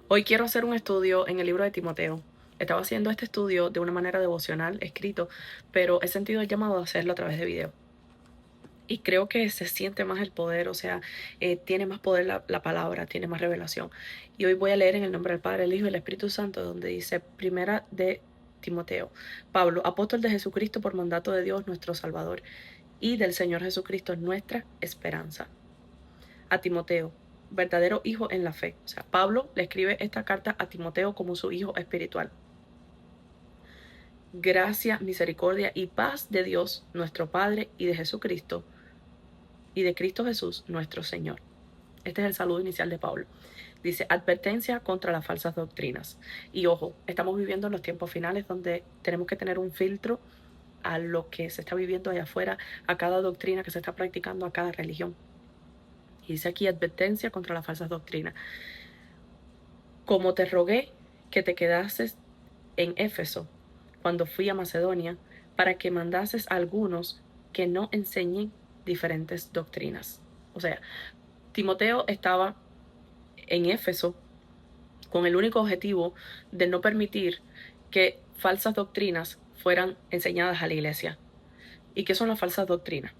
Hoy quiero hacer un estudio en el libro de Timoteo. Estaba haciendo este estudio de una manera devocional, escrito, pero he sentido el llamado a hacerlo a través de video. Y creo que se siente más el poder, o sea, tiene más poder la palabra, tiene más revelación. Y hoy voy a leer en el nombre del Padre, el Hijo y el Espíritu Santo, donde dice, primera de Timoteo, Pablo, apóstol de Jesucristo por mandato de Dios nuestro Salvador y del Señor Jesucristo nuestra esperanza. A Timoteo, verdadero hijo en la fe. O sea, Pablo le escribe esta carta a Timoteo como su hijo espiritual. Gracia, misericordia y paz de Dios, nuestro Padre, y de Jesucristo, y de Cristo Jesús, nuestro Señor. Este es el saludo inicial de Pablo. Dice, advertencia contra las falsas doctrinas. Y ojo, estamos viviendo en los tiempos finales donde tenemos que tener un filtro a lo que se está viviendo allá afuera, a cada doctrina que se está practicando, a cada religión. Y dice aquí advertencia contra las falsas doctrinas. Como te rogué que te quedases en Éfeso cuando fui a Macedonia, para que mandases a algunos que no enseñen diferentes doctrinas. O sea, Timoteo estaba en Éfeso con el único objetivo de no permitir que falsas doctrinas fueran enseñadas a la iglesia. ¿Y qué son las falsas doctrinas?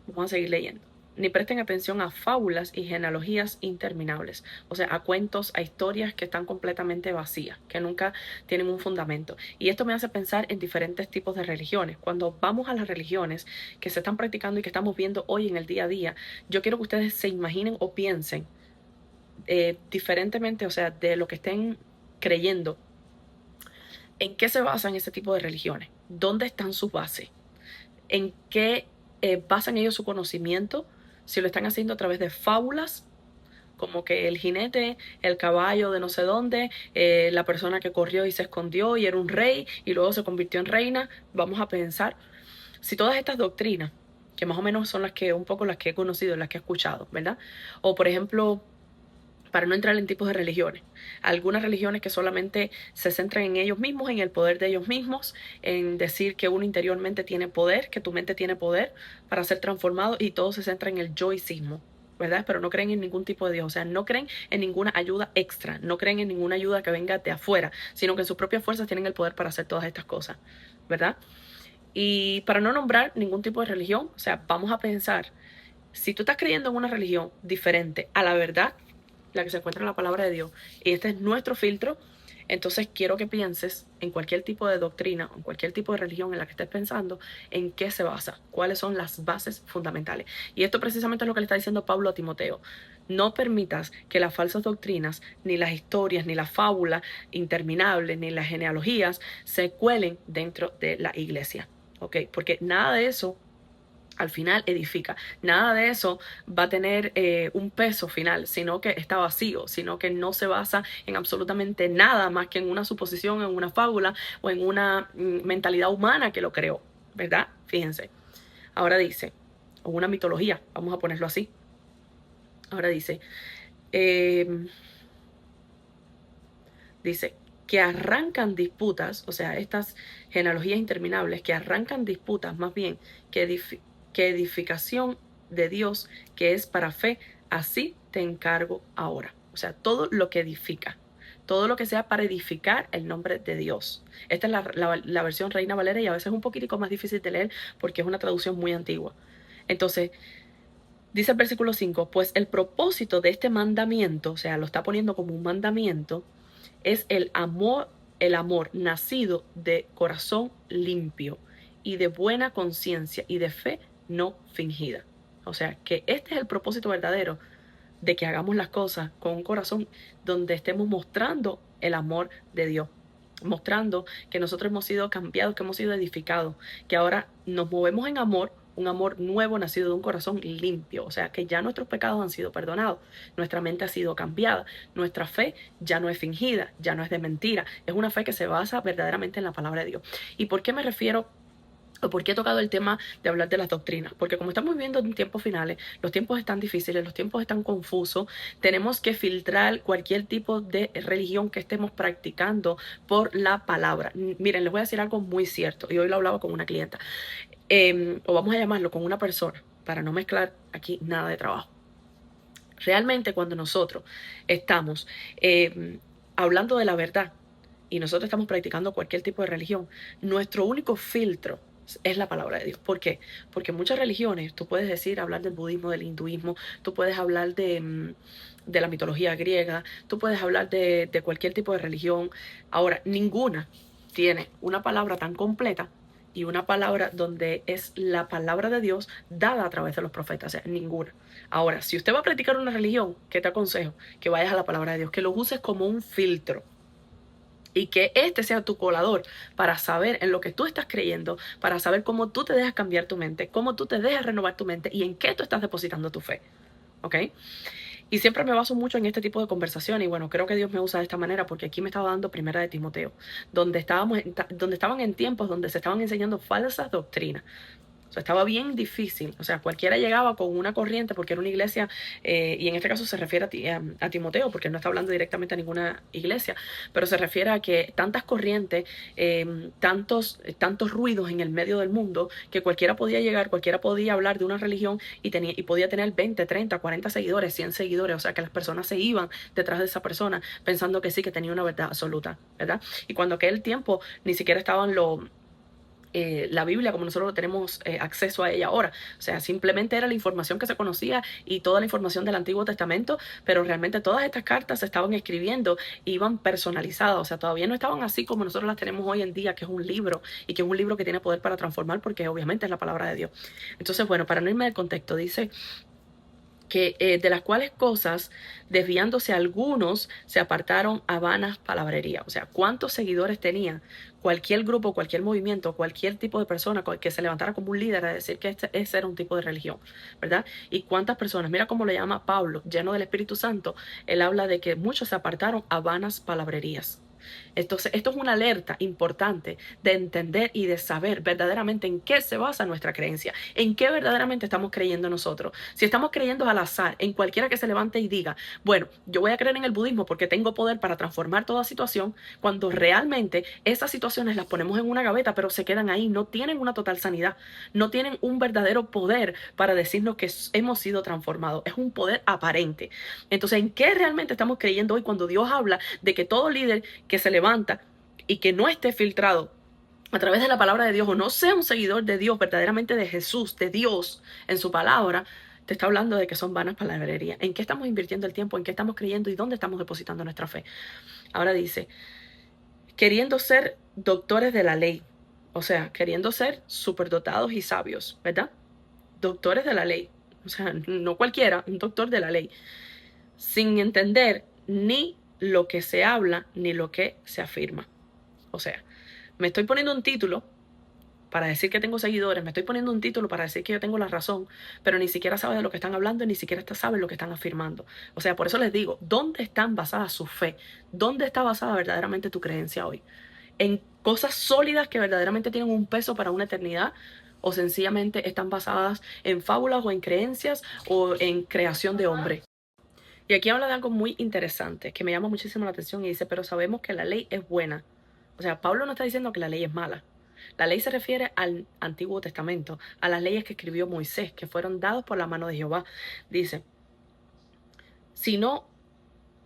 Vamos a seguir leyendo. Ni presten atención a fábulas y genealogías interminables, o sea, a cuentos, a historias que están completamente vacías, que nunca tienen un fundamento. Y esto me hace pensar en diferentes tipos de religiones. Cuando vamos a las religiones que se están practicando y que estamos viendo hoy en el día a día, yo quiero que ustedes se imaginen o piensen diferentemente, o sea, de lo que estén creyendo. ¿En qué se basan ese tipo de religiones? ¿Dónde están sus bases? ¿En qué basan ellos su conocimiento? Si lo están haciendo a través de fábulas, como que el jinete, el caballo de no sé dónde, la persona que corrió y se escondió y era un rey y luego se convirtió en reina. Vamos a pensar, si todas estas doctrinas, que más o menos son las que, un poco las que he conocido, las que he escuchado, ¿verdad? O por ejemplo, para no entrar en tipos de religiones. Algunas religiones que solamente se centran en ellos mismos, en el poder de ellos mismos, en decir que uno interiormente tiene poder, que tu mente tiene poder para ser transformado, y todo se centra en el yoicismo, ¿verdad? Pero no creen en ningún tipo de Dios, o sea, no creen en ninguna ayuda extra, no creen en ninguna ayuda que venga de afuera, sino que en sus propias fuerzas tienen el poder para hacer todas estas cosas, ¿verdad? Y para no nombrar ningún tipo de religión, o sea, vamos a pensar, si tú estás creyendo en una religión diferente a la verdad, la que se encuentra en la palabra de Dios, y este es nuestro filtro, entonces quiero que pienses en cualquier tipo de doctrina o en cualquier tipo de religión en la que estés pensando, en qué se basa, cuáles son las bases fundamentales. Y esto precisamente es lo que le está diciendo Pablo a Timoteo. No permitas que las falsas doctrinas, ni las historias, ni las fábulas interminables, ni las genealogías se cuelen dentro de la iglesia. ¿Ok? Porque nada de eso al final edifica. Nada de eso va a tener un peso final, sino que está vacío, sino que no se basa en absolutamente nada más que en una suposición, en una fábula o en una mentalidad humana que lo creó, ¿verdad? Fíjense. Ahora dice, o una mitología, vamos a ponerlo así. Ahora eh, dice que arrancan disputas, o sea, estas genealogías interminables, que arrancan disputas más bien que edificación de Dios, que es para fe, así te encargo ahora. O sea, todo lo que edifica, todo lo que sea para edificar el nombre de Dios. Esta es la versión Reina Valera, y a veces es un poquitico más difícil de leer porque es una traducción muy antigua. Entonces, dice el versículo 5, pues el propósito de este mandamiento, o sea, lo está poniendo como un mandamiento, es el amor nacido de corazón limpio y de buena conciencia y de fe no fingida. O sea, que este es el propósito verdadero de que hagamos las cosas con un corazón donde estemos mostrando el amor de Dios, mostrando que nosotros hemos sido cambiados, que hemos sido edificados, que ahora nos movemos en amor, un amor nuevo nacido de un corazón limpio, o sea, que ya nuestros pecados han sido perdonados, nuestra mente ha sido cambiada, nuestra fe ya no es fingida, ya no es de mentira, es una fe que se basa verdaderamente en la palabra de Dios. ¿Y por qué me refiero o por qué he tocado el tema de hablar de las doctrinas? Porque como estamos viviendo en tiempos finales, los tiempos están difíciles, los tiempos están confusos, tenemos que filtrar cualquier tipo de religión que estemos practicando por la palabra. Miren, les voy a decir algo muy cierto, y hoy lo hablaba con una clienta, o vamos a llamarlo con una persona, para no mezclar aquí nada de trabajo. Realmente cuando nosotros estamos hablando de la verdad y nosotros estamos practicando cualquier tipo de religión, nuestro único filtro es la palabra de Dios. ¿Por qué? Porque muchas religiones, tú puedes decir, hablar del budismo, del hinduismo, tú puedes hablar de la mitología griega, tú puedes hablar de cualquier tipo de religión. Ahora, ninguna tiene una palabra tan completa y una palabra donde es la palabra de Dios dada a través de los profetas, o sea, ninguna. Ahora, si usted va a practicar una religión, ¿qué te aconsejo? Que vayas a la palabra de Dios, que lo uses como un filtro y que este sea tu colador para saber en lo que tú estás creyendo, para saber cómo tú te dejas cambiar tu mente, cómo tú te dejas renovar tu mente y en qué tú estás depositando tu fe. ¿Ok? Y siempre me baso mucho en este tipo de conversaciones y bueno, creo que Dios me usa de esta manera porque aquí me estaba dando primera de Timoteo, donde estaban en tiempos donde se estaban enseñando falsas doctrinas. O sea, estaba bien difícil. O sea, cualquiera llegaba con una corriente porque era una iglesia, y en este caso se refiere a Timoteo, porque no está hablando directamente a ninguna iglesia, pero se refiere a que tantas corrientes, tantos ruidos en el medio del mundo, que cualquiera podía llegar, cualquiera podía hablar de una religión y podía tener 20, 30, 40 seguidores, 100 seguidores. O sea, que las personas se iban detrás de esa persona pensando que sí, que tenía una verdad absoluta, ¿verdad? Y cuando aquel tiempo ni siquiera estaban la Biblia como nosotros tenemos acceso a ella ahora. O sea, simplemente era la información que se conocía y toda la información del Antiguo Testamento, pero realmente todas estas cartas se estaban escribiendo, iban personalizadas, o sea, todavía no estaban así como nosotros las tenemos hoy en día, que es un libro y que es un libro que tiene poder para transformar porque obviamente es la palabra de Dios. Entonces, bueno, para no irme del contexto, dice que de las cuales cosas, desviándose algunos, se apartaron a vanas palabrerías. O sea, ¿cuántos seguidores tenía cualquier grupo, cualquier movimiento, cualquier tipo de persona que se levantara como un líder a decir que ese era un tipo de religión, ¿verdad? Y cuántas personas, mira cómo le llama Pablo, lleno del Espíritu Santo, él habla de que muchos se apartaron a vanas palabrerías. Entonces, esto es una alerta importante de entender y de saber verdaderamente en qué se basa nuestra creencia, en qué verdaderamente estamos creyendo nosotros. Si estamos creyendo al azar, en cualquiera que se levante y diga, bueno, yo voy a creer en el budismo porque tengo poder para transformar toda situación, cuando realmente esas situaciones las ponemos en una gaveta, pero se quedan ahí, no tienen una total sanidad, no tienen un verdadero poder para decirnos que hemos sido transformados, es un poder aparente. Entonces, ¿en qué realmente estamos creyendo hoy cuando Dios habla de que todo líder que se levanta y que no esté filtrado a través de la palabra de Dios o no sea un seguidor de Dios, verdaderamente de Jesús, de Dios en su palabra, te está hablando de que son vanas palabrerías? ¿En qué estamos invirtiendo el tiempo? ¿En qué estamos creyendo? ¿Y dónde estamos depositando nuestra fe? Ahora dice, queriendo ser doctores de la ley, o sea, queriendo ser superdotados y sabios, ¿verdad? Doctores de la ley, o sea, no cualquiera, un doctor de la ley, sin entender ni lo que se habla ni lo que se afirma. O sea, me estoy poniendo un título para decir que tengo seguidores, me estoy poniendo un título para decir que yo tengo la razón, pero ni siquiera sabes de lo que están hablando, ni siquiera sabes lo que están afirmando. O sea, por eso les digo, ¿dónde están basadas su fe? ¿Dónde está basada verdaderamente tu creencia hoy? ¿En cosas sólidas que verdaderamente tienen un peso para una eternidad? ¿O sencillamente están basadas en fábulas o en creencias o en creación de hombre? Y aquí habla de algo muy interesante que me llama muchísimo la atención y dice, pero sabemos que la ley es buena. O sea, Pablo no está diciendo que la ley es mala. La ley se refiere al Antiguo Testamento, a las leyes que escribió Moisés, que fueron dadas por la mano de Jehová. Dice, si no,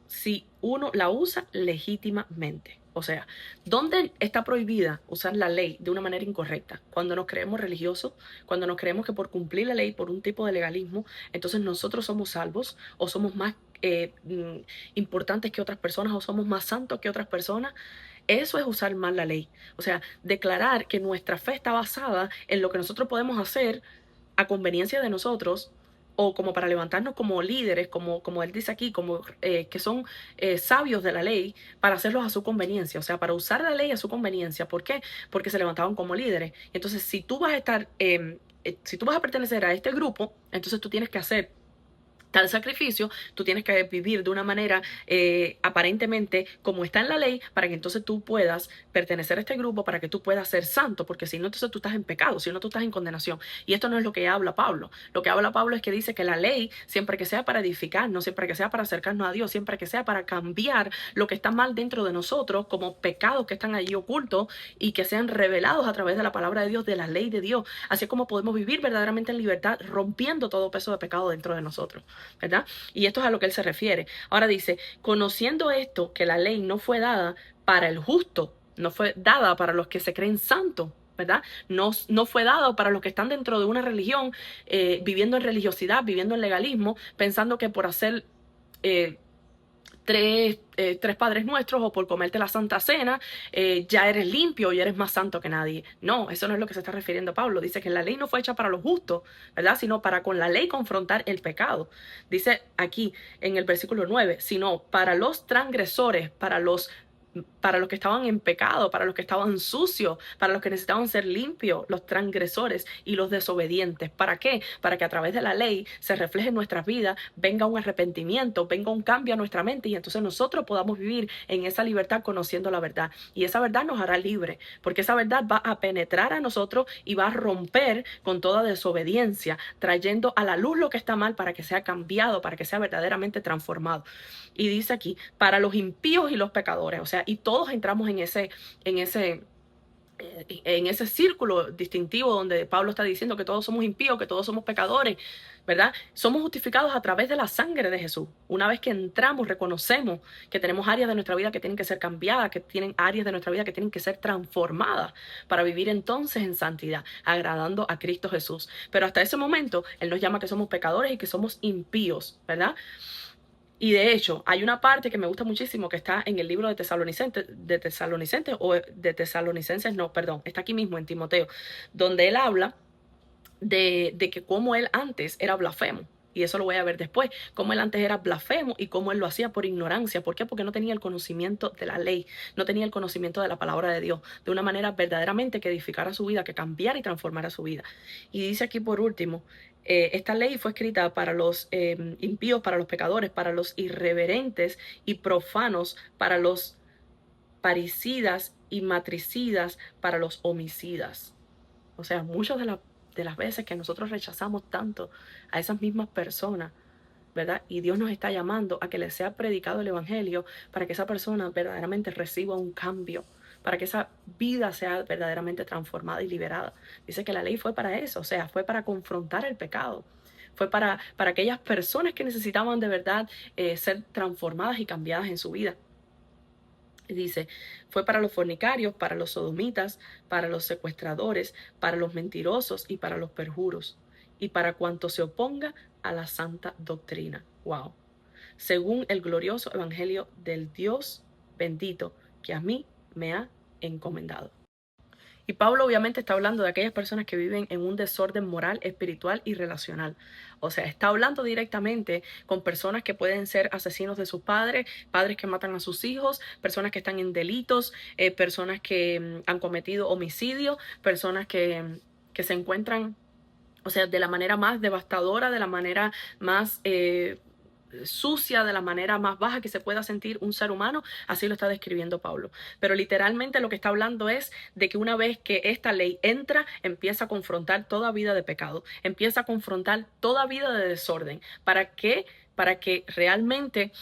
si uno la usa legítimamente. O sea, ¿dónde está prohibida usar la ley de una manera incorrecta? Cuando nos creemos religiosos, cuando nos creemos que por cumplir la ley, por un tipo de legalismo, entonces nosotros somos salvos o somos más importantes que otras personas o somos más santos que otras personas. Eso es usar mal la ley. O sea, declarar que nuestra fe está basada en lo que nosotros podemos hacer a conveniencia de nosotros o como para levantarnos como líderes, como él dice aquí, como que son sabios de la ley, para hacerlos a su conveniencia, o sea, para usar la ley a su conveniencia. ¿Por qué? Porque se levantaban como líderes. Entonces, si tú vas a estar, si tú vas a pertenecer a este grupo, entonces tú tienes que hacer tal sacrificio, tú tienes que vivir de una manera aparentemente como está en la ley, para que entonces tú puedas pertenecer a este grupo, para que tú puedas ser santo, porque si no, entonces tú estás en pecado, si no, tú estás en condenación. Y esto no es lo que habla Pablo. Lo que habla Pablo es que dice que la ley, siempre que sea para edificarnos, siempre que sea para acercarnos a Dios, siempre que sea para cambiar lo que está mal dentro de nosotros, como pecados que están allí ocultos y que sean revelados a través de la palabra de Dios, de la ley de Dios, así como podemos vivir verdaderamente en libertad, rompiendo todo peso de pecado dentro de nosotros. ¿verdad? Y esto es a lo que él se refiere. Ahora dice, conociendo esto, que la ley no fue dada para el justo, no fue dada para los que se creen santos, ¿verdad? No fue dado para los que están dentro de una religión, viviendo en religiosidad, viviendo en legalismo, pensando que por hacer eh, tres Padres Nuestros o por comerte la Santa Cena, ya eres limpio y eres más santo que nadie. No, eso no es lo que se está refiriendo Pablo. Dice que la ley no fue hecha para los justos, ¿verdad? Sino para con la ley confrontar el pecado. Dice aquí en el versículo 9, sino para los transgresores, para los que estaban en pecado, para los que estaban sucios, para los que necesitaban ser limpios, los transgresores y los desobedientes. ¿Para qué? Para que a través de la ley se refleje en nuestras vidas, venga un arrepentimiento, venga un cambio a nuestra mente y entonces nosotros podamos vivir en esa libertad conociendo la verdad. Y esa verdad nos hará libre, porque esa verdad va a penetrar a nosotros y va a romper con toda desobediencia, trayendo a la luz lo que está mal para que sea cambiado, para que sea verdaderamente transformado. Y dice aquí, para los impíos y los pecadores, o sea, y todos entramos en ese círculo distintivo donde Pablo está diciendo que todos somos impíos, que todos somos pecadores, ¿verdad? Somos justificados a través de la sangre de Jesús. Una vez que entramos, reconocemos que tenemos áreas de nuestra vida que tienen que ser cambiadas, que tienen áreas de nuestra vida que tienen que ser transformadas para vivir entonces en santidad, agradando a Cristo Jesús. Pero hasta ese momento, Él nos llama que somos pecadores y que somos impíos, ¿verdad? Y de hecho, hay una parte que me gusta muchísimo que está en el libro de Tesalonicenses, no, perdón, está aquí mismo en Timoteo, donde él habla de que cómo él antes era blasfemo. Y eso lo voy a ver después, cómo él antes era blasfemo y cómo él lo hacía por ignorancia. ¿Por qué? Porque no tenía el conocimiento de la ley, no tenía el conocimiento de la palabra de Dios, de una manera verdaderamente que edificara su vida, que cambiara y transformara su vida. Y dice aquí por último, esta ley fue escrita para los impíos, para los pecadores, para los irreverentes y profanos, para los parricidas y matricidas, para los homicidas. O sea, muchas de las veces que nosotros rechazamos tanto a esas mismas personas, ¿verdad? Y Dios nos está llamando a que les sea predicado el Evangelio para que esa persona verdaderamente reciba un cambio, para que esa vida sea verdaderamente transformada y liberada. Dice que la ley fue para eso, o sea, fue para confrontar el pecado. Fue para aquellas personas que necesitaban de verdad ser transformadas y cambiadas en su vida. Dice, fue para los fornicarios, para los sodomitas, para los secuestradores, para los mentirosos y para los perjuros, y para cuanto se oponga a la santa doctrina. Wow. Según el glorioso evangelio del Dios bendito que a mí me ha encomendado. Y Pablo obviamente está hablando de aquellas personas que viven en un desorden moral, espiritual y relacional. O sea, está hablando directamente con personas que pueden ser asesinos de sus padres, padres que matan a sus hijos, personas que están en delitos, personas que han cometido homicidio, personas que se encuentran, o sea, de la manera más devastadora, de la manera más sucia, de la manera más baja que se pueda sentir un ser humano, así lo está describiendo Pablo. Pero literalmente lo que está hablando es de que una vez que esta ley entra, empieza a confrontar toda vida de pecado, empieza a confrontar toda vida de desorden. ¿Para qué? Para que realmente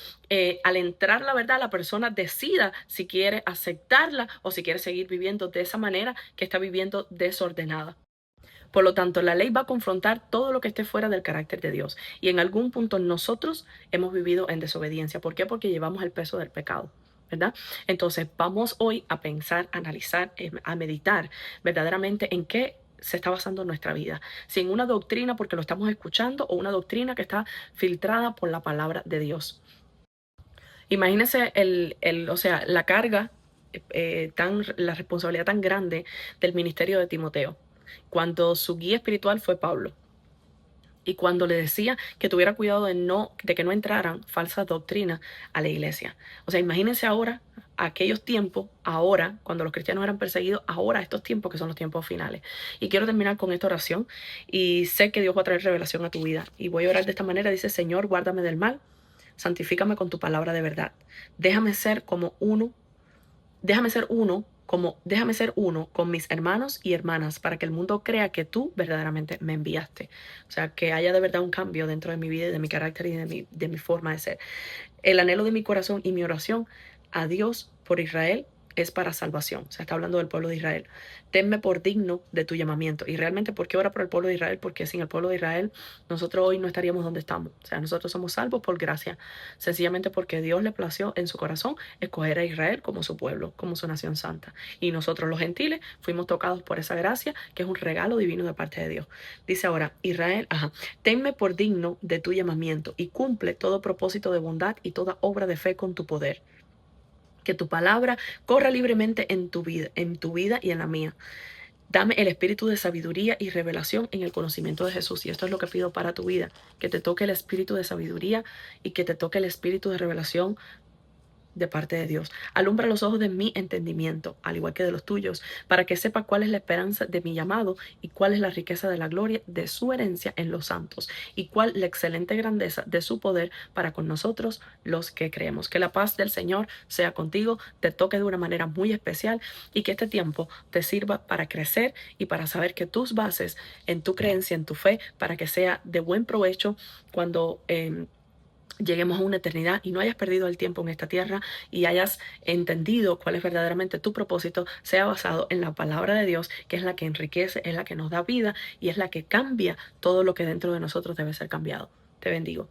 al entrar la verdad la persona decida si quiere aceptarla o si quiere seguir viviendo de esa manera que está viviendo desordenada. Por lo tanto, la ley va a confrontar todo lo que esté fuera del carácter de Dios. Y en algún punto nosotros hemos vivido en desobediencia. ¿Por qué? Porque llevamos el peso del pecado, ¿verdad? Entonces, vamos hoy a pensar, a analizar, a meditar verdaderamente en qué se está basando nuestra vida. Si en una doctrina porque lo estamos escuchando o una doctrina que está filtrada por la palabra de Dios. Imagínense o sea, la carga, la responsabilidad tan grande del ministerio de Timoteo, cuando su guía espiritual fue Pablo. Y cuando le decía que tuviera cuidado de que no entraran falsas doctrinas a la iglesia. O sea, imagínense ahora, aquellos tiempos, ahora, cuando los cristianos eran perseguidos, ahora estos tiempos que son los tiempos finales. Y quiero terminar con esta oración y sé que Dios va a traer revelación a tu vida. Y voy a orar de esta manera, dice, Señor, guárdame del mal, santifícame con tu palabra de verdad. Déjame ser uno con mis hermanos y hermanas para que el mundo crea que tú verdaderamente me enviaste. O sea, que haya de verdad un cambio dentro de mi vida y de mi carácter y de mi forma de ser. El anhelo de mi corazón y mi oración a Dios por Israel, es para salvación. O sea, está hablando del pueblo de Israel. Tenme por digno de tu llamamiento. Y realmente, ¿por qué ora por el pueblo de Israel? Porque sin el pueblo de Israel, nosotros hoy no estaríamos donde estamos. O sea, nosotros somos salvos por gracia. Sencillamente porque Dios le plació en su corazón escoger a Israel como su pueblo, como su nación santa. Y nosotros los gentiles fuimos tocados por esa gracia, que es un regalo divino de parte de Dios. Dice ahora, Israel, tenme por digno de tu llamamiento y cumple todo propósito de bondad y toda obra de fe con tu poder. Que tu palabra corra libremente en tu vida y en la mía. Dame el espíritu de sabiduría y revelación en el conocimiento de Jesús. Y esto es lo que pido para tu vida, que te toque el espíritu de sabiduría y que te toque el espíritu de revelación de parte de Dios. Alumbra los ojos de mi entendimiento, al igual que de los tuyos, para que sepa cuál es la esperanza de mi llamado y cuál es la riqueza de la gloria de su herencia en los santos y cuál la excelente grandeza de su poder para con nosotros los que creemos. Que la paz del Señor sea contigo, te toque de una manera muy especial y que este tiempo te sirva para crecer y para saber que tus bases en tu creencia, en tu fe, para que sea de buen provecho cuando lleguemos a una eternidad y no hayas perdido el tiempo en esta tierra y hayas entendido cuál es verdaderamente tu propósito, sea basado en la palabra de Dios, que es la que enriquece, es la que nos da vida y es la que cambia todo lo que dentro de nosotros debe ser cambiado. Te bendigo.